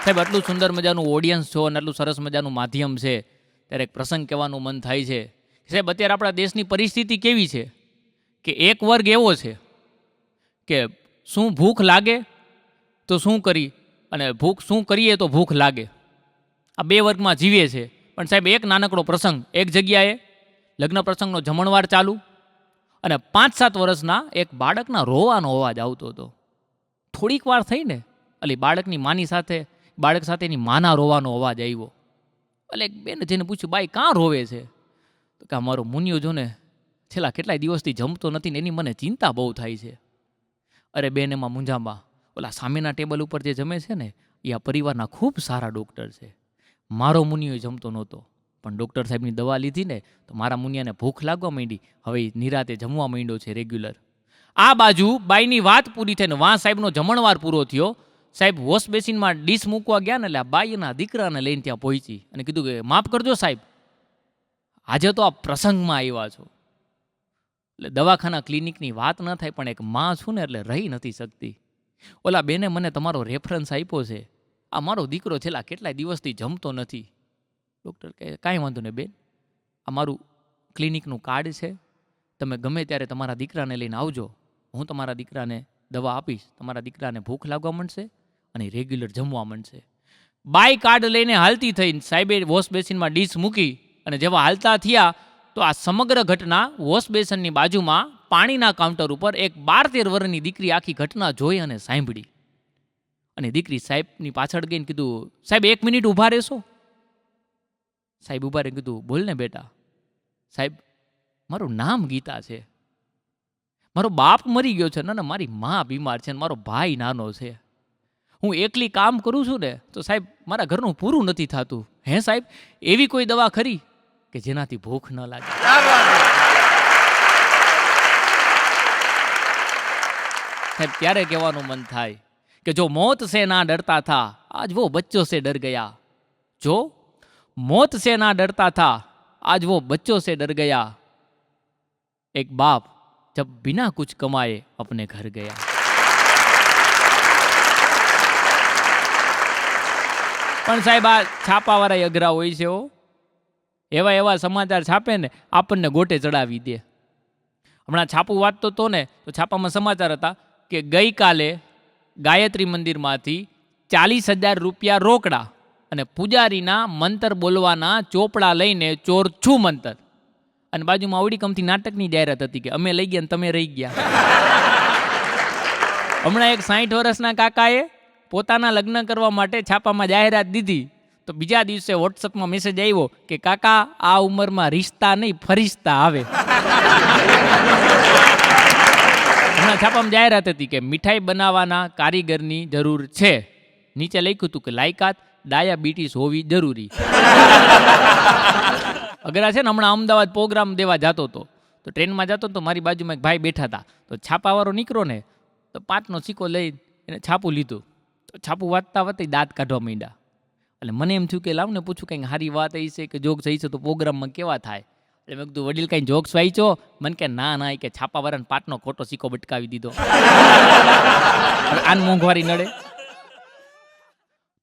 સાહેબ આટલું સુંદર મજાનું ઓડિયન્સ છો અને આટલું સરસ મજાનું માધ્યમ છે, ત્યારે એક પ્રસંગ કહેવાનું મન થાય છે. સાહેબ અત્યારે આપણા દેશની પરિસ્થિતિ કેવી છે કે એક વર્ગ એવો છે કે શું ભૂખ લાગે તો શું કરી, અને શું કરીએ તો ભૂખ લાગે, આ બે વર્ગમાં જીવે છે. પણ સાહેબ એક નાનકડો પ્રસંગ, એક જગ્યાએ લગ્ન પ્રસંગનો જમણવાર ચાલુ અને 5-7 વર્ષના એક બાળકના રોવાનો અવાજ આવતો હતો. થોડીક વાર થઈને એટલે બાળકની માની સાથે, બાળક સાથે એની માના રોવાનો અવાજ આવ્યો. એટલે એક બેને જેને પૂછ્યું, બાઈ કાં રોવે છે? તો કે મારો મુનિયો જો ને છેલ્લા કેટલાય દિવસથી જમતો નથી ને એની મને ચિંતા બહુ થાય છે. અરે બેન એમાં મૂંઝામાં, ઓલા સામેના ટેબલ ઉપર જે જમે છે ને એ આ પરિવારના ખૂબ સારા ડૉક્ટર છે. મારો મુનિયો જમતો નહોતો, પણ ડૉક્ટર સાહેબની દવા લીધી ને તો મારા મુનિયાને ભૂખ લાગવા માંડી, હવે નિરાતે જમવા માંડ્યો છે રેગ્યુલર. આ બાજુ બાઈની વાત પૂરી થઈને વાં સાહેબનો જમણવાર પૂરો થયો. સાહેબ વોશ બેસિનમાં ડીશ મૂકવા ગયા ને એટલે આ બાઈના દીકરાને લઈને ત્યાં પહોંચી અને કીધું કે માફ કરજો સાહેબ, આજે તો આ પ્રસંગમાં આવ્યા છો. એટલે દવાખાના ક્લિનિકની વાત ન થાય, પણ એક માં છું ને એટલે રહી નથી શકતી. ઓલા બેને મને તમારો રેફરન્સ આપ્યો છે, આ મારો દીકરો છેલ્લા કેટલાય દિવસથી જમતો નથી. ડૉક્ટર કહે કાંઈ વાંધો નહીં બેન, આ મારું ક્લિનિકનું કાર્ડ છે, તમે ગમે ત્યારે તમારા દીકરાને લઈને આવજો, હું તમારા દીકરાને દવા આપીશ, તમારા દીકરાને ભૂખ લાગવા માંડશે અને રેગ્યુલર જમવા માંડશે. બાય કાર્ડ લઈને હાલતી થઈને સાહેબે વોશ બેસિનમાં ડીશ મૂકી અને જેવા હાલતા થયા તો આ સમગ્ર ઘટના વોશ બેસિનની બાજુમાં પાણીના કાઉન્ટર ઉપર એક 12-13 વર્ષની દીકરી આખી ઘટના જોઈ અને સાંભળી. અને દીકરી સાહેબની પાછળ ગઈને કીધું, સાહેબ 1 મિનિટ ઊભા રહેશો? સાહેબ ઊભા રહીને કીધું, બોલ ને બેટા. સાહેબ મારું નામ ગીતા છે, મારો બાપ મરી ગયો છે ને મારી મા બીમાર છે ને મારો ભાઈ નાનો છે, હું એકલી કામ કરું છું ને તો સાહેબ મારા ઘરનું પૂરું નથી થતું. હે સાહેબ એવી કોઈ દવા ખરી કે જેનાથી ભૂખ ન લાગે? સાહેબ ત્યારે કહેવાનું મન થાય કે જો મોત સે ના ડરતા થા આજ વો બચ્ચો સે ડર ગયા, જો મોત સે ના ડરતા થા આજ વો બચ્ચો સે ડર ગયા, એક બાપ જબ बिना कुछ कमाए अपने घर गया. પણ સાહેબ આ છાપાવાળા અઘરા હોય છે, એવા એવા સમાચાર છાપે ને આપણને ગોટે ચડાવી દે. હમણાં છાપું વાંચતો હતો ને તો છાપામાં સમાચાર હતા કે ગઈકાલે ગાયત્રી મંદિરમાંથી 40,000 રૂપિયા રોકડા અને પૂજારીના મંતર બોલવાના ચોપડા લઈને ચોર છું મંતર. અને બાજુમાં આવડી કમથી નાટકની જાહેરાત હતી કે અમે લઈ ગયા ને તમે રહી ગયા. હમણાં એક 60 વર્ષના કાકાએ પોતાના લગ્ન કરવા માટે છાપામાં જાહેરાત દીધી તો બીજા દિવસે વોટ્સઅપમાં મેસેજ આવ્યો કે કાકા આ ઉંમરમાં રિશ્તા નહીં ફરિશ્તા આવે. હમણાં છાપામાં જાહેરાત હતી કે મીઠાઈ બનાવવાના કારીગરની જરૂર છે, નીચે લખ્યું હતું કે લાયકાત ડાયાબિટીસ હોવી જરૂરી. અગરા છે ને હમણાં અમદાવાદ પ્રોગ્રામ દેવા જતો હતો તો ટ્રેનમાં જતો તો મારી બાજુમાં એક ભાઈ બેઠા હતા, તો છાપાવાળો નીકળ્યો ને તો 5નો સિક્કો લઈ એને છાપું લીધું, તો છાપું વાંચતા વાંચતા દાંત કાઢવા માંડ્યા. એટલે મને એમ થયું કે લાવ ને પૂછું કંઈક સારી વાત એ છે કે જોક્સ એ છે તો પ્રોગ્રામમાં કેવા થાય. એટલે મેં કીધું વડીલ કંઈ જોક્સ વાંચ્યો? મને કે ના કે છાપાવાળાને 5નો ખોટો સિક્કો બટકાવી દીધો. આન મોંઘવારી નડે.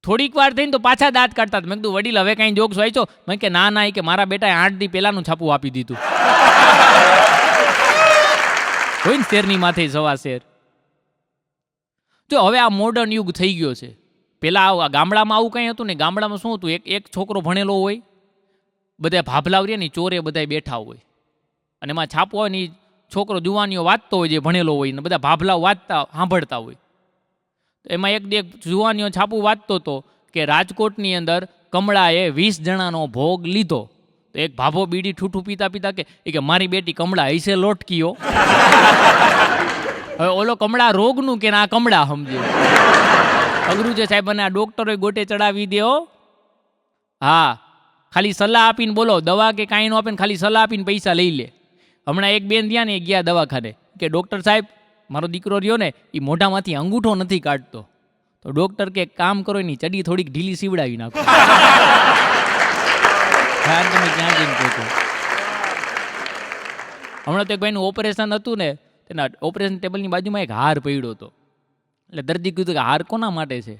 થોડીક વાર થઈને તો પાછા દાંત કાઢતા. મેં કીધું વડીલ હવે કાંઈ જોક્સ વાંચ્યો? મેં કે ના કે મારા બેટાએ 8 દી પહેલાનું છાપું આપી દીધું. હોય ને શેરની માથે સવા શેર. જો હવે આ મોડર્ન યુગ થઈ ગયો છે. પેલા આ ગામડામાં આવું કંઈ હતું ને, ગામડામાં શું હતું, એક છોકરો ભણેલો હોય, બધા ભાભલાવરીએ ને ચોરે બધા બેઠા હોય અને એમાં છાપો હોય ને છોકરો જુવાનીઓ વાંચતો હોય જે ભણેલો હોય ને બધા ભાભલાઓ વાંચતા સાંભળતા હોય. તો એમાં એક જુવાનીઓ છાપું વાંચતો હતો કે રાજકોટની અંદર કમળાએ 20 જણાનો ભોગ લીધો. તો એક ભાભો બીડી ઠૂઠું પીતા પીતા કે મારી બેટી કમળા હૈસે લોટકીઓ. હવે ઓલો કમળા રોગનું કે આ કમળા સમજે. અઘરું છે સાહેબ, અને આ ડોક્ટરોએ ગોટે ચડાવી દે. હા, ખાલી સલાહ આપીને બોલો, દવા કે કાંઈ ન આપે ને ખાલી સલાહ આપીને પૈસા લઈ લે. હમણાં એક બેન થયા ને ગયા દવાખાને કે ડૉક્ટર સાહેબ મારો દીકરો રહ્યો ને એ મોઢામાંથી અંગૂઠો નથી કાઢતો. તો ડૉક્ટર કે કામ કરો એની ચડી થોડીક ઢીલી સીવડાવી નાખો. તમે ક્યાં જઈને કહો છો? હમણાં તો એક ભાઈનું ઓપરેશન હતું ને, તેના ઓપરેશન ટેબલની બાજુમાં એક હાર પડ્યો હતો. એટલે દર્દી કીધું કે હાર કોના માટે છે?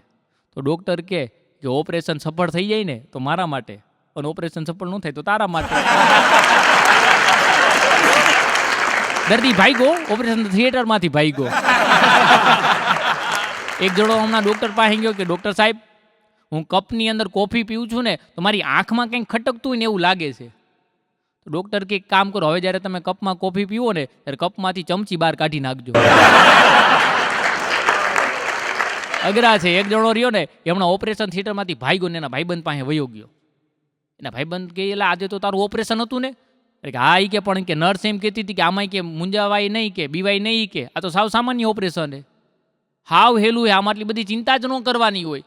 તો ડૉક્ટર કે કે ઓપરેશન સફળ થઈ જાય ને તો મારા માટે, અને ઓપરેશન સફળ ન થાય તો તારા માટે. દર્દી ભાગ્યો, ઓપરેશન થિયેટરમાંથી ભાગ્યો. એક જોડો હમણાં ડૉક્ટર પાસે ગયો કે ડૉક્ટર સાહેબ, હું કપની અંદર કોફી પીઉં છું ને તો મારી આંખમાં કંઈક ખટકતું હોય ને એવું લાગે છે. તો ડૉક્ટર કે કામ કરો, હવે જ્યારે તમે કપમાં કોફી પીવો ને ત્યારે કપમાંથી ચમચી બહાર કાઢી નાખજો. અઘરા છે. એક જણો રહ્યો ને એ હમણાં ઓપરેશન થિયેટરમાંથી ભાગ્યો ને એના ભાઈબંધ પાસે વયો ગયો. એના ભાઈબંધ કે એટલે આજે તો તારું ઓપરેશન હતું ને? કે હા, એ કે પણ કે નર્સ એમ કહેતી હતી કે આમાં કે મુંજાવાય નહીં, કે બીવાય નહીં, કે આ તો સાવ સામાન્ય ઓપરેશન છે, હાવ હેલું છે, આમાં આટલી બધી ચિંતા જ ન કરવાની હોય.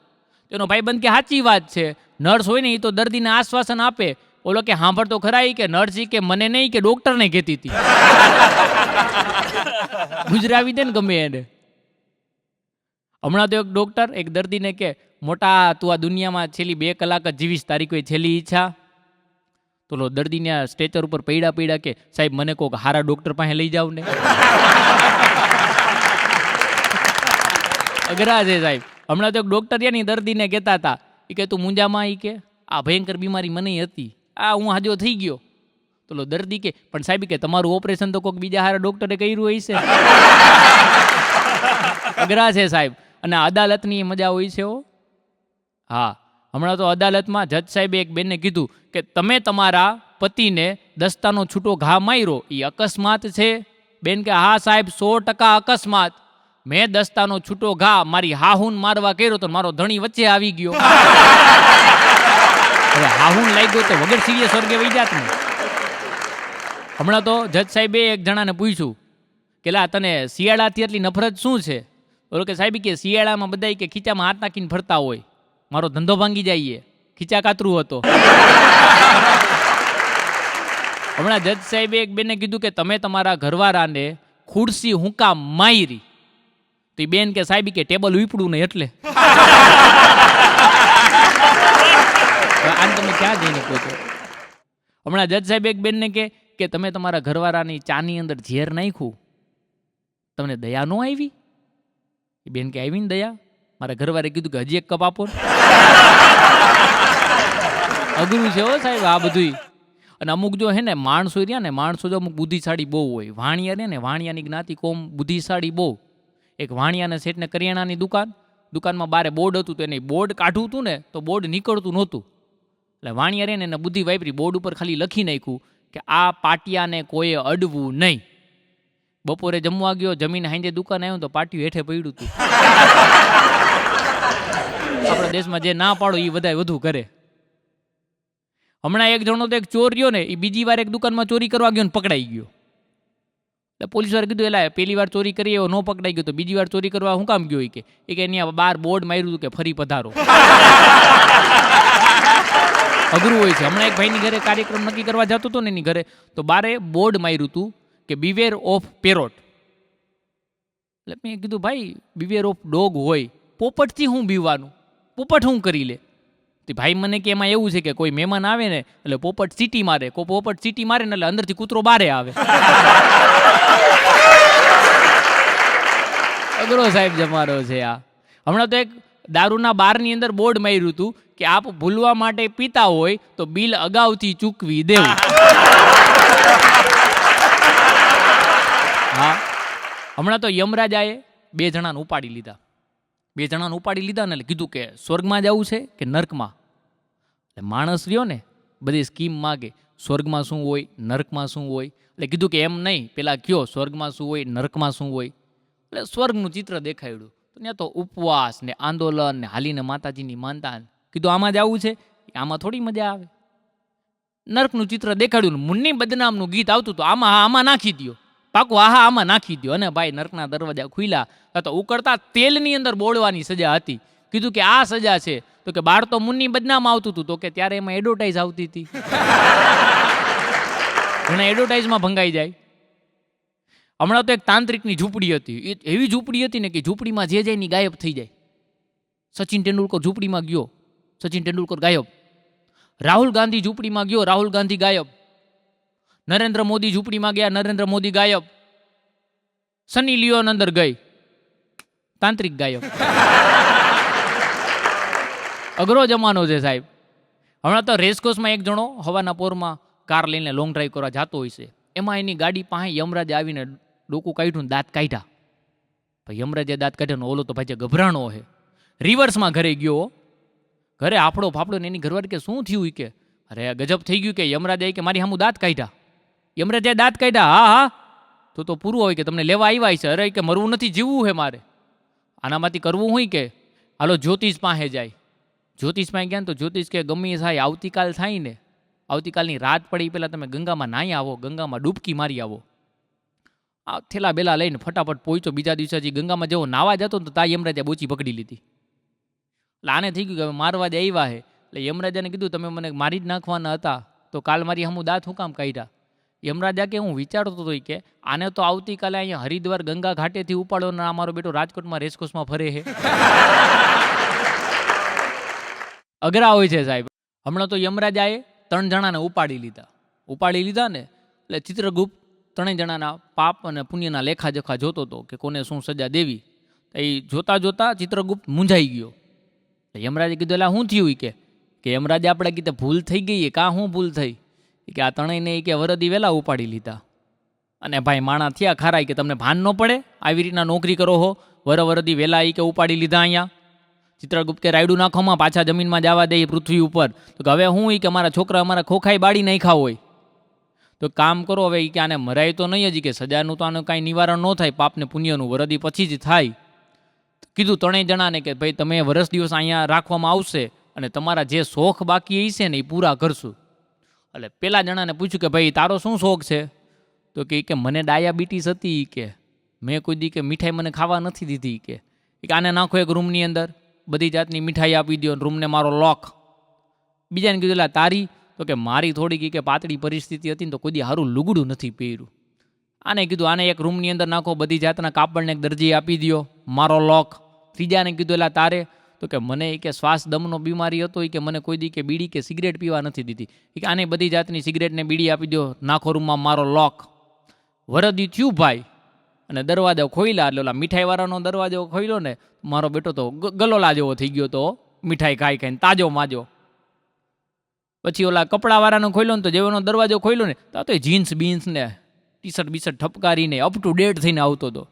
તેનો ભાઈબંધ કે સાચી વાત છે, નર્સ હોય ને એ તો દર્દીને આશ્વાસન આપે. ઓલો કે સાંભળ તો ખરા, કે નર્સ કે મને નહીં કે ડૉક્ટરને કહેતી હતી. ગુજરાવી દે ને ગમે એને. હમણાં તો એક ડૉક્ટર એક દર્દીને કે મોટા તું આ દુનિયામાં છેલ્લી 2 કલાક જ જીવીશ, તારી કોઈ છેલ્લી ઈચ્છા? તો દર્દીને સ્ટ્રેચર ઉપર પૈડા કે સાહેબ મને કોઈક હારા ડૉક્ટર પાસે લઈ જાવ ને. અઘરા છે સાહેબ. હમણાં તો એક ડૉક્ટર છે ને દર્દીને કહેતા હતા કે તું મુંજામાં કે આ ભયંકર બીમારી મને હતી, આ હું હાજો થઈ ગયો. તો દર્દી કે પણ સાહેબ કે તમારું ઓપરેશન તો કોઈક બીજા હારા ડૉક્ટરે કર્યું હોય છે. અઘરા છે સાહેબ. અને અદાલતની મજા હોય છે. હા, હમણાં તો અદાલતમાં જજ સાહેબે એક બેનને કીધું કે તમે તમારા પતિને દસ્તાનો છૂટો ઘા માર્યો, એ અકસ્માત છે? બેન કે હા સાહેબ 100% અકસ્માત. મેં દસ્તાનો છૂટો ઘા મારી હાહુન મારવા કર્યો તો મારો ધણી વચ્ચે આવી ગયો. હવે હાહુન લાગ્યો તો વગર સિરિયસ સ્વર્ગે વહી જાત ને. હમણાં તો જજ સાહેબે એક જણાને પૂછ્યું કે લા તને શિયાળાથી એટલી નફરત શું છે? બોલો કે સાહેબ કે શિયાળામાં બધા કે ખીચામાં હાથ નાખીને ફરતા હોય, મારો ધંધો ભાંગી જાય, ખીચા કાતરું હતો. હમણાં જજ સાહેબે એક બેનને કીધું કે તમે તમારા ઘરવાળાને ખુરશી હું કામ મારી? તો એ બેન કે સાહેબ કે ટેબલ વીપડું નહીં એટલે. આને તમે ક્યાં જઈને પહોંચો? હમણાં જજ સાહેબ એક બેનને કે તમે તમારા ઘરવાળાની ચાની અંદર ઝેર નાખ્યું, તમને દયા ન આવી? એ બેન કે આવી ને દયા. મારા ઘરવાળે કીધું કે હજી એક કપ આપો. અઘરું છે હો સાહેબ આ બધું. અને અમુક જો હે ને માણસો રહ્યા ને, માણસો જો અમુક બુદ્ધિશાળી બહુ હોય. વાણિયા રે ને, વાણિયાની જ્ઞાતિ કોમ બુદ્ધિશાળી બહુ. એક વાણિયાને શેઠને કરિયાણાની દુકાનમાં બારે બોર્ડ હતું, તો એને બોર્ડ કાઢવું હતું ને તો બોર્ડ નીકળતું નહોતું. એટલે વાણિયા રે ને એને બુદ્ધિ વાપરી, બોર્ડ ઉપર ખાલી લખી નાખ્યું કે આ પાટિયાને કોઈએ અડવું નહીં. બપોરે જમવા ગયો, જમીને હાંજે દુકાન આવ્યો તો પાટિયું હેઠે પડ્યું હતું. આપણા દેશમાં જે ના પાડો એ બધા વધુ કરે. હમણાં એક જણો તો એક ચોર રહ્યો ને, એ બીજી વાર એક દુકાનમાં ચોરી કરવા ગયો ને પકડાઈ ગયો. એટલે પોલીસ વાળે કીધું એલા પહેલી વાર ચોરી કરી એવો ન પકડાઈ ગયો તો બીજી વાર ચોરી કરવા હું કામ ગયો? કે અહીંયા બહાર બોર્ડ માર્યું હતું કે ફરી પધારો. અઘરું હોય છે. હમણાં એક ભાઈની ઘરે કાર્યક્રમ નક્કી કરવા જતો હતો ને, એની ઘરે તો બારે બોર્ડ માર્યું હતું કે બીવેર ઓફ પેરોટ. એટલે મેં કીધું ભાઈ બીવેર ઓફ ડોગ હોય, પોપટથી હું બીવાનું? પોપટ શું કરી લે? તો ભાઈ મને કે એમાં એવું છે કે કોઈ મહેમાન આવે ને એટલે પોપટ સીટી મારે, પોપટ સીટી મારે ને એટલે અંદરથી કૂતરો બારે આવે. અઘરો સાહેબ જમારો છે આ. હમણાં તો એક દારૂના બારની અંદર બોર્ડ માર્યું હતું કે આપ ભૂલવા માટે પીતા હોય તો બિલ અગાઉથી ચૂકવી દેવું. હા, હમણાં તો યમરાજાએ 2 જણાને ઉપાડી લીધા. 2 જણાને ઉપાડી લીધા ને એટલે કીધું કે સ્વર્ગમાં જવું છે કે નર્કમાં? એટલે માણસ રહ્યો ને બધી સ્કીમ માગે, સ્વર્ગમાં શું હોય, નર્કમાં શું હોય. એટલે કીધું કે એમ નહીં, પેલા કયો સ્વર્ગમાં શું હોય, નર્કમાં શું હોય. એટલે સ્વર્ગનું ચિત્ર દેખાડ્યું. તો ત્યાં તો ઉપવાસ ને આંદોલન ને હાલીને માતાજીની માનતા. કીધું આમાં જવું છે, આમાં થોડી મજા આવે. નર્કનું ચિત્ર દેખાડ્યું, મુન્ની બદનામનું ગીત આવતું તો આમાં નાખી દો, પાકું આમાં નાખી દો. અને ભાઈ નર્કના દરવાજા ખુલ્યા તો ઉકળતા તેલની અંદર બોળવાની સજા હતી. કીધું કે આ સજા છે. તો કે બાર તો મુન્ની બદનામ આવતું હતું, તો કે ત્યારે એમાં એડવર્ટાઈઝ આવતી હતી. ઘણા એડવર્ટાઈઝમાં ભંગાઈ જાય. હમણાં તો એક તાંત્રિકની ઝૂંપડી હતી, એવી ઝૂંપડી હતી ને કે ઝૂંપડીમાં જે જાય ની ગાયબ થઈ જાય. સચિન તેંડુલકર ઝૂંપડીમાં ગયો, સચિન તેંડુલકર ગાયબ. રાહુલ ગાંધી ઝૂંપડીમાં ગયો, રાહુલ ગાંધી ગાયબ. નરેન્દ્ર મોદી ઝૂંપડીમાં ગયા, નરેન્દ્ર મોદી ગાયબ. સની લિયોન અંદર ગઈ, તાંત્રિક ગાયબ. અઘરો જમાનો છે સાહેબ. હમણાં તો રેસકોર્સમાં એક જણો હવાના પોરમાં કાર લઈને લોંગ ડ્રાઈવ કરવા જતો હોય છે. એમાં એની ગાડી પાસે યમરાજે આવીને ડોકું કાઢ્યું ને દાંત કાઢ્યા. ભાઈ યમરાજે દાંત કાઢ્યો ને ઓલો તો ભાઈ ગભરાણો હે, રિવર્સમાં ઘરે ગયો. ઘરે આપણો ફાફડો ને એની ઘરવાળી કે શું થયું કે અરે ગજબ થઈ ગયું કે યમરાજે કે મારી સામું દાંત કાઢ્યા. યમરાજે દાંત કાઢ્યા. હા હા તો પૂરું હોય કે તમને લેવા આવ્યા છે. અરે કે મરવું નથી, જીવવું હે મારે. આનામાંથી કરવું હોય કે હાલો જ્યોતિષ પાસે જાય. જ્યોતિષ પાસે ગયા ને તો જ્યોતિષ કે ગમે થાય આવતીકાલ થાય ને, આવતીકાલની રાત પડી પહેલાં તમે ગંગામાં નાહી આવો, ગંગામાં ડૂબકી મારી આવો. આ થેલા બેલા લઈને ફટાફટ પહોંચ્યો. બીજા દિવસે હજી ગંગામાં જેવો નાવા જતો ને તો તા યમરાજે બોચી પકડી લીધી. એટલે આને થઈ ગયું કે હવે મારવા જ આવ્યા હે. એટલે યમરાજાને કીધું તમે મને મારી જ નાખવાના હતા તો કાલ મારી હમું દાંત હું કામ કાઢ્યા. યમરાજા કે હું વિચારતો હતો કે આને તો આવતીકાલે અહીંયા હરિદ્વાર ગંગા ઘાટેથી ઉપાડો ને આ મારો બેટો રાજકોટમાં રેસકોર્સમાં ફરે છે. અઘરા હોય છે સાહેબ. હમણાં તો યમરાજાએ 3 જણાને ઉપાડી લીધા ને એટલે ચિત્રગુપ્ત 3 જણાના પાપ અને પુણ્યના લેખાજોખા જોતો હતો કે કોને શું સજા દેવી. એ જોતા જોતા ચિત્રગુપ્ત મૂંઝાઈ ગયો. યમરાજે કીધું એટલે શું થયું કે યમરાજે આપણે કીધું ભૂલ થઈ ગઈ. કાં શું ભૂલ થઈ કે આ ત્રણેયને કે વરદી વહેલા ઉપાડી લીધા. અને ભાઈ માણા થયા ખારાય કે તમને ભાન ન પડે, આવી રીતના નોકરી કરો હો, વરદી વહેલા કે ઉપાડી લીધા અહીંયા. ચિત્રગુપ્ત કે રાયડું નાખોમાં પાછા જમીનમાં જવા દે પૃથ્વી ઉપર. તો કે હવે હું કે અમારા છોકરા અમારા ખોખાઈ બાળી નાખ્યા હોય તો કામ કરો હવે કે આને મરાય તો નહીં હજી, કે સજાનું તો આનું કાંઈ નિવારણ ન થાય, પાપને પુણ્યનું વરદી પછી જ થાય. કીધું 3 જણાને કે ભાઈ તમે વરસ દિવસ અહીંયા રાખવામાં આવશે અને તમારા જે શોખ બાકી હશે ને એ પૂરા કરશું. એટલે પેલા જણાને પૂછ્યું કે ભાઈ તારો શું શોખ છે? તો કે મને ડાયાબિટીસ હતી, કે મેં કોઈ દી કે મીઠાઈ મને ખાવા નથી દીધી, કે આને નાખો એક રૂમની અંદર, બધી જાતની મીઠાઈ આપી દો, રૂમને મારો લોક. બીજાને કીધું એટલે તારી? તો કે મારી થોડી કે પાતળી પરિસ્થિતિ હતી ને તો કોઈ દી સારું લુગડું નથી પહેર્યું. આને કીધું આને એક રૂમની અંદર નાખો, બધી જાતના કાપડને એક દરજી આપી દો, મારો લોક. ત્રીજાને કીધું એટલે તારે? તો કે મને કે શ્વાસ દમનો બીમારી હતો, કે મને કોઈ દી કે બીડી કે સિગરેટ પીવા નથી દીધી, કે આને બધી જાતની સિગરેટને બીડી આપી દો, નાખો રૂમમાં મારો લોક. વરદી થયું ભાઈ અને દરવાજો ખોલ્યા. એટલે ઓલા મીઠાઈવાળાનો દરવાજો ખોલ્યો ને મારો બેટો તો ગલોલા જેવો થઈ ગયો તો મીઠાઈ ખાઈને તાજો માજો. પછી ઓલા કપડાવાળાનો ખોલ્યો ને તો જેવો દરવાજો ખોલ્યો ને તો જીન્સ બીન્સ ને ટી-શર્ટ બીશર્ટ ઠપકારીને અપ ટુ ડેટ થઈને આવતો હતો.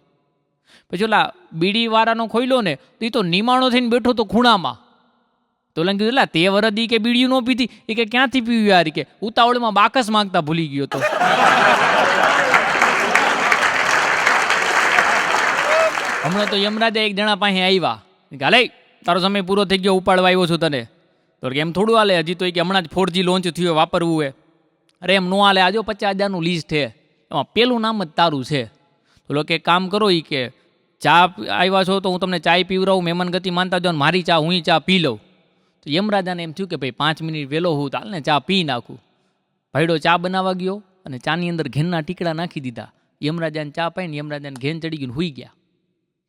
પછી ઓલા બીડીવાળાનો ખોલ્યો ને તો એ તો નિમાણો થઈને બેઠો તો ખૂણામાં. તો ઓલા કીધું એટલે તે વરદી કે બીડીયું ન પીધી? એ કે ક્યાંથી પીવી યાર, કે ઉતાવળમાં બાકસ માંગતા ભૂલી ગયો તો. હમણાં તો યમરાજા એક જણા પાસે આવ્યા કે હાલે તારો સમય પૂરો થઈ ગયો, ઉપાડવા આવ્યો છું તને. તો એમ થોડું હાલે, હજી તો કે હમણાં જ 4G લોન્ચ થયું, વાપરવું હે. અરે એમ ન હાલે, આજો 50,000નું લિસ્ટ છે, એમાં પેલું નામ જ તારું છે. તો લોકો એક કામ કરો, કે ચા આવ્યા છો તો હું તમને ચાય પીવડાવું, મહેમાન ગતિ માનતા જાઓ, મારી ચા હું ચા પી લઉં. તો યમરાજાને એમ થયું કે ભાઈ 5 મિનિટ વહેલો હું તો હાલને ચા પી નાખું. ભાઈડો ચા બનાવવા ગયો અને ચાની અંદર ઘેનના ટીકડા નાખી દીધા. યમરાજાને ચા પાઈને યમરાજાને ઘેન ચડી ગયું, હુઈ ગયા.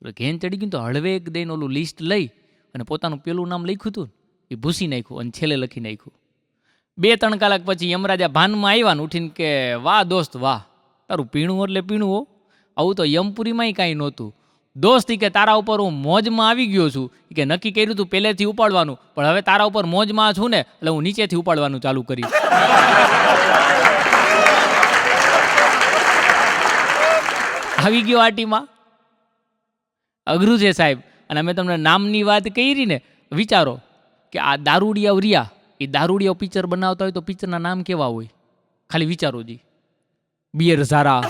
તો ઘેન ચડી ગયું તો હળવેક દઈને ઓલું લિસ્ટ લઈ અને પોતાનું પેલું નામ લખ્યું હતું એ ભૂસી નાખ્યું અને છેલ્લે લખી નાખ્યું. 2-3 કલાક પછી યમરાજા ભાનમાં આવ્યા ને ઉઠીને કે વાહ દોસ્ત વાહ, તારું પીણું એટલે પીણું હો, આવું તો યમપુરીમાંય કાંઈ નહોતું. દોસ્ત કે તારા ઉપર હું મોજમાં આવી ગયો છું, કે નક્કી કર્યું હતું પહેલેથી ઉપાડવાનું, પણ હવે તારા ઉપર મોજમાં છું ને એટલે હું નીચેથી ઉપાડવાનું ચાલુ કરીશ. આવી ગયો આટીમાં. અઘરું છે સાહેબ. અને અમે તમને નામની વાત કરી ને, વિચારો કે આ દારૂડિયા રહ્યા, એ દારૂડિયા પિક્ચર બનાવતા હોય તો પિક્ચરના નામ કેવા હોય? ખાલી વિચારો જી. બિયર ઝારા,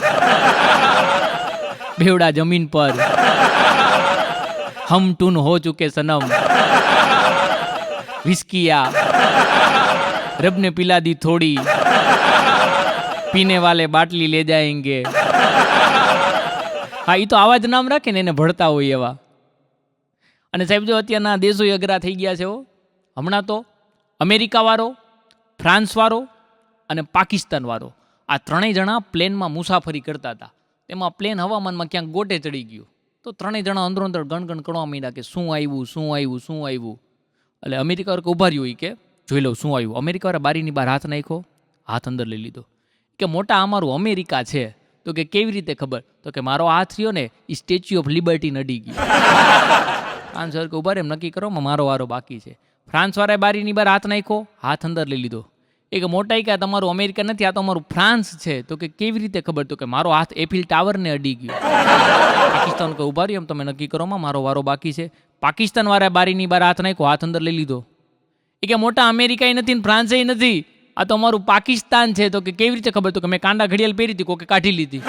બેવડા જમીન પર, હમ ટૂન હો ચુકે સનમ, વિસ્કિયા, રબ ને पिला दी थोड़ी, पीने वाले बाटली ले जाएंगे. હા, એ તો આવા જ નામ રાખે ને એને ભળતા હોય એવા. અને સાહેબ જો અત્યારના દેશો અઘરા થઈ ગયા છે. હમણાં તો અમેરિકાવાળો, ફ્રાન્સવાળો અને પાકિસ્તાનવાળો, આ 3 જણા પ્લેનમાં મુસાફરી કરતા હતા. તેમાં પ્લેન હવામાનમાં ક્યાંક ગોટે ચડી ગયું તો 3 જણા અંદરો અંદર ગણગણ કરવા માંડ્યા કે શું આવ્યું શું આવ્યું શું આવ્યું. એટલે અમેરિકાવાળા ઊભા રહ્યું કે જોઈ લઉં શું આવ્યું. અમેરિકાવાળા બારીની બહાર હાથ નાખ્યો, હાથ અંદર લઈ લીધો, કે મોટા અમારું અમેરિકા છે. તો કે કેવી રીતે ખબર? તો કે મારો હાથ રહ્યો ને એ સ્ટેચ્યુ ઓફ લિબર્ટી નડી ગયો. આન્સર કે ઉભા રે, એમ નક્કી કરો મારો વારો બાકી છે. ફ્રાન્સવાળાએ બારીની બહાર હાથ નાખ્યો, હાથ અંદર લઈ લીધો. એ કે મોટા કે તમારું અમેરિકા નથી, આ તો અમારું ફ્રાન્સ છે. તો કે કેવી રીતે ખબર? તો કે મારો હાથ એફિલ ટાવરને અડી ગયો. પાકિસ્તાન કે ઉભા રહ્યો, એમ તમે નક્કી કરોમાં, મારો વારો બાકી છે. પાકિસ્તાન વાળાએ બારીની બહાર હાથ નાખ્યો, હાથ અંદર લઈ લીધો. એ કે મોટા અમેરિકા નથી ને ફ્રાન્સે નથી, આ તો અમારું પાકિસ્તાન છે. તો કે કેવી રીતે ખબર? તો કે મેં કાંડા ઘડિયાળ પહેરી હતી, કોકે કાઢી લીધી.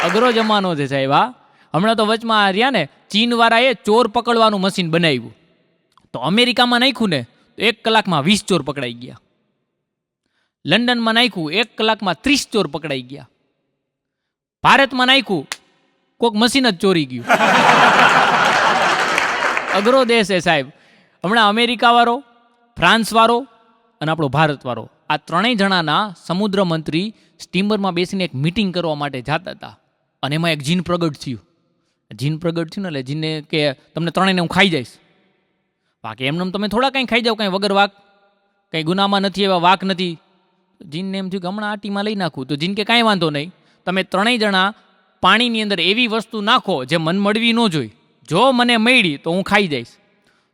અઘરો જમાનો છે સાહેબ. હા, હમણાં તો વચમાં રહ્યા ને ચીન વાળાએ ચોર પકડવાનું મશીન બનાવ્યું, તો અમેરિકામાં નાખ્યું ને 1 કલાકમાં 20 ચોર પકડાઈ ગયા. લંડનમાં નાખ્યું 1 કલાકમાં 30 ચોર પકડાઈ ગયા. ભારતમાં નાખ્યું કોક મશીન જ ચોરી ગયું. અઘરો દેશ છે સાહેબ. હમણાં અમેરિકા વાળો, ફ્રાન્સ વાળો અને આપણો ભારત વાળો, આ ત્રણેય જણાના સમુદ્ર મંત્રી સ્ટીમરમાં બેસીને એક મિટિંગ કરવા માટે જતા હતા. અને એમાં એક જીન પ્રગટ થયું. જીન પ્રગટ થયું ને એટલે જીને કે તમને ત્રણેયને હું ખાઈ જઈશ. બાકી એમને તમે થોડા કંઈ ખાઈ જાઓ, કંઈ વગર વાક, કંઈ ગુનામાં નથી, એવા વાક નથી. જીનને એમ થયું કે હમણાં આટીમાં લઈ નાખું. તો જીન કે કાંઈ વાંધો નહીં, તમે ત્રણેય જણા પાણીની અંદર એવી વસ્તુ નાખો જે મન મળવી ન જોઈ, જો મને મળી તો હું ખાઈ જઈશ.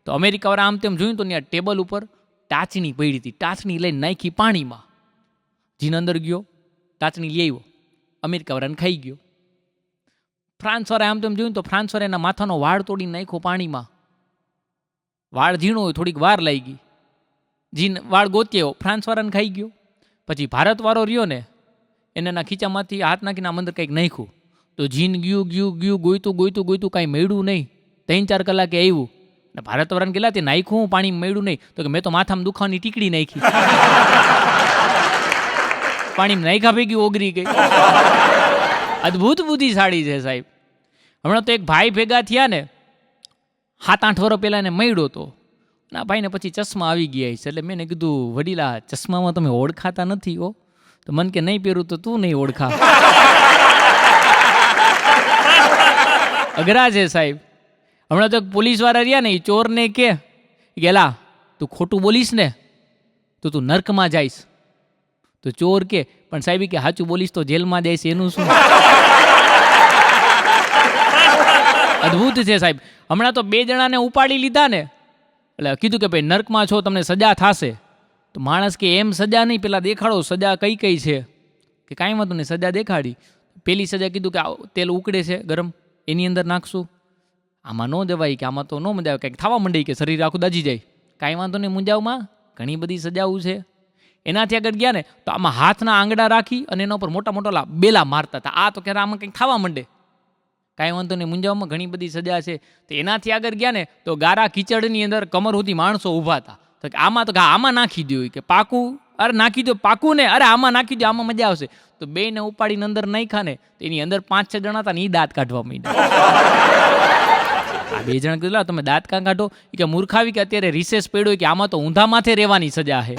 તો અમેરિકાવાળા આમ તેમ જોયું તો ત્યાં ટેબલ ઉપર ટાચણી પડી હતી. ટાચણી લઈને નાખી પાણીમાં. જીન અંદર ગયો, ટાચણી લઈ આવ્યો, અમેરિકાવાળાને ખાઈ ગયો. ફ્રાન્સવાળા આમ તેમ જોયું તો ફ્રાન્સવાળા એના માથાનો વાળ તોડીને નાખ્યો પાણીમાં. વાળ ઝીણો હોય, થોડીક વાર લાગી ગઈ. જીન વાળ ગોત્યો, ફ્રાન્સવાળાને ખાઈ ગયો. પછી ભારતવાળો રહ્યો ને, એને એના ખીચામાંથી હાથ નાખીને આમ અંદર કંઈક નાખ્યું. તો જીન ગયું ગોઈતું કાંઈ મળ્યું નહીં. 3-4 કલાકે આવ્યું ને ભારતવાળાને કેટલા તે નાખ્યું પાણી મળ્યું નહીં. તો કે મેં તો માથામાં દુખાવાની ટીકડી નાખી. પાણીમાં નાખ્યા ભેગી ઓગરી ગઈ. અદ્ભુત બુદ્ધિશાળી છે સાહેબ. હમણાં તો એક ભાઈ ભેગા થયા ને, 7-8 વર્ષ પહેલાં એને મળ્યો હતો. ના ભાઈને પછી ચશ્મા આવી ગયા છે. એટલે મેં કીધું વડીલા, ચશ્મામાં તમે ઓળખાતા નથી હો. તો મન કે નહીં પહેરું તો તું નહીં ઓળખા. અઘરા છે સાહેબ. હમણાં તો પોલીસવાળા રહ્યા ને, એ ચોરને કે ગેલા તું ખોટું બોલીશ ને તો તું નર્કમાં જઈશ. તો ચોર કે પણ સાહેબ કે સાચું બોલીશ તો જેલમાં જઈશ, એનું શું? અદ્ભુત છે સાહેબ. હમણાં તો 2 જણાને ઉપાડી લીધા ને, એટલે કીધું કે ભાઈ નર્કમાં છો, તમને સજા થશે. તો માણસ કે એમ સજા નહીં, પેલા દેખાડો સજા કઈ કઈ છે. કે કાંઈ વાંધો નહીં, સજા દેખાડી. પેલી સજા કીધું કે તેલ ઉકળે છે ગરમ, એની અંદર નાખશું. આમાં ન જવાય, કે આમાં તો ન મજા આવે, કંઈક થવા માંડે, કે શરીર આખું દાજી જાય. કાંઈ વાંધો નહીં, મુંજાવમાં ઘણી બધી સજાઓ છે. એનાથી આગળ ગયા ને તો આમાં હાથના આંગળા રાખી અને એના ઉપર મોટા મોટા બેલા મારતા હતા. આ તો કે આમાં કંઈક થવા માંડે. કાંઈ વાંધો નહીં, મુંજાવમાં ઘણી બધી સજા છે. તો એનાથી આગળ ગયા ને તો ગારા કીચડની અંદર કમર સુધી માણસો ઊભા હતા. તો કે આમાં તો આમાં નાખી દો, કે પાકું, અરે નાખી દો, પાકું ને, અરે આમાં નાખી દો, આમાં મજા આવશે. તો 2ને ઉપાડીને અંદર નાખ્યા ને, તો એની અંદર 5-6 જણા હતા ને, એ દાંત કાઢવા માંડ્યા. આ 2 જણા કીધું તમે દાંત કાં કાઢો? કે મૂર્ખાવી કે અત્યારે રિસેસ પડ્યો, કે આમાં તો ઊંધા માથે રહેવાની સજા છે.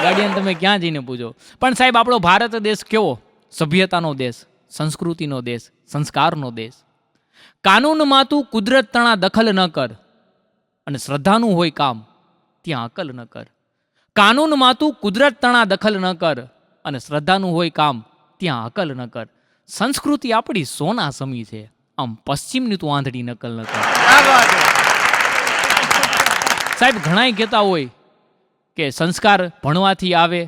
ગાર્ડિયન તમે ક્યાં જઈને પૂછો. પણ સાહેબ આપણો ભારત દેશ કેવો સભ્યતાનો દેશ, સંસ્કૃતિનો દેશ, સંસ્કારનો દેશ. કાનૂનમાં તું કુદરત તણા દખલ ન કર, અને શ્રદ્ધાનું હોય કામ ત્યાં અકલ ન કર. કાનૂનમાં તું કુદરત તણા દખલ ન કર, અને શ્રદ્ધાનું હોય કામ ત્યાં અકલ ન કર. સંસ્કૃતિ આપણી સોના સમી છે, આમ પશ્ચિમની તું આંધળી નકલ ન કર. સાહેબ ઘણાય કહેતા હોય કે સંસ્કાર ભણવાથી આવે.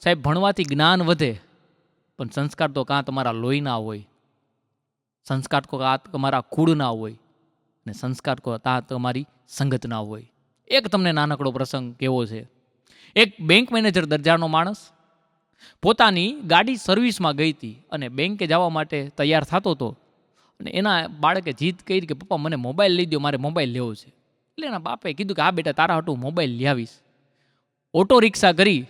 સાહેબ ભણવાથી જ્ઞાન વધે, પણ સંસ્કાર તો કાં તમારા લોહીના હોય, સંસ્કાર તો કાં તમારા કુળના હોય, ને સંસ્કાર તો કાં તમારી સંગતના હોય. એક તમને નાનકડો પ્રસંગ કેવો છે. એક બેંક મેનેજર દરજાનો માણસ પોતાની ગાડી સર્વિસમાં ગઈ હતી અને બેંકે જવા માટે તૈયાર થતો હતો. અને એના બાળકે જીદ કરી કે પપ્પા મને મોબાઈલ લઈ દો, મારે મોબાઈલ લેવો છે. એટલે એના બાપે કીધું કે હા બેટા, તારા હાટું મોબાઈલ લઈ આવીશ. ઓટો રિક્ષા કરી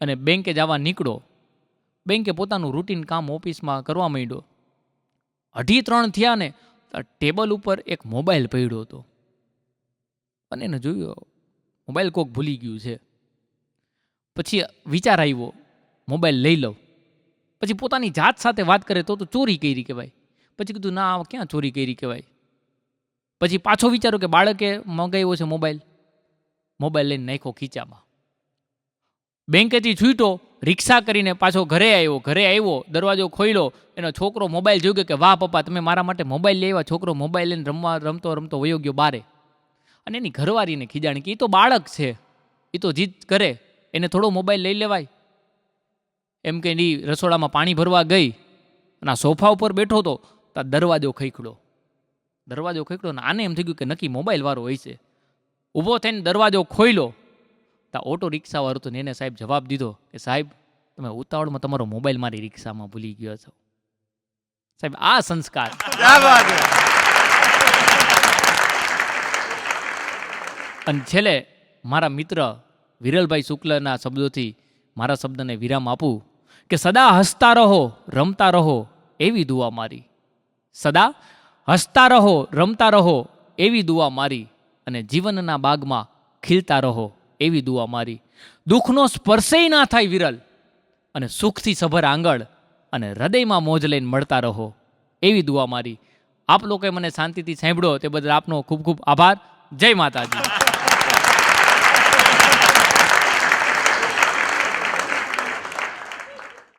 અને બેંકે જવા નીકળો. બેંકે પોતાનું રૂટીન કામ ઓફિસમાં કરવા માંડ્યો. 2:30 થયા ને, ટેબલ ઉપર એક મોબાઈલ પડ્યો હતો. અને એને જોયું મોબાઈલ કોક ભૂલી ગયું છે. પછી વિચાર આવ્યો મોબાઈલ લઈ લઉં. પછી પોતાની જાત સાથે વાત કરે તો ચોરી કરી કહેવાય. પછી કીધું ના, ક્યાં ચોરી કરી કહેવાય. પછી પાછો વિચારો કે બાળકે મંગાવ્યો છે મોબાઈલ લઈને નાખ્યો ખીચામાં. બેંકેથી છૂટ્યો રિક્ષા કરીને પાછો ઘરે આવ્યો, દરવાજો ખોલ્યો, એનો છોકરો મોબાઈલ જોઈ ગયો કે વાહ પપ્પા તમે મારા માટે મોબાઈલ લઈ આવ્યા. છોકરો મોબાઈલ લઈને રમતો વયો ગયો બારે. અને એની ઘરવાળીને ખીજાણી કે એ તો બાળક છે, એ તો જીદ કરે, એને થોડો મોબાઈલ લઈ લેવાય. એમ કે એની રસોડામાં પાણી ભરવા ગઈ અને આ સોફા ઉપર બેઠો હતો તો દરવાજો ખખડ્યો ને આને એમ થઈ ગયું કે નક્કી મોબાઈલ વાળો હોય છે. ઊભો થઈને દરવાજો ખોલ્યો તો ઓટો રિક્ષાવાળો હતો ને એને સાહેબ જવાબ દીધો કે સાહેબ તમે ઉતાવળમાં તમારો મોબાઈલ મારી રિક્ષામાં ભૂલી ગયો છો. સાહેબ આ સંસ્કાર. અને છેલ્લે મારા મિત્ર વિરલભાઈ શુક્લના શબ્દોથી મારા શબ્દને વિરામ આપું કે સદા હસતા રહો, રમતા રહો એવી દુઆ મારી. સદા હસતા રહો, રમતા રહો એવી દુઆ મારી. અને જીવનના બાગમાં ખીલતા રહો એવી દુઆ મારી. દુઃખનો સ્પર્શેય ના થાય વિરલ, અને સુખથી સભર આંગળ અને હૃદયમાં મોજ લઈને મળતા રહો એવી દુઆ મારી. આપ લોકોએ મને શાંતિથી સાંભળ્યો તે બદલ આપનો ખૂબ ખૂબ આભાર. જય માતાજી.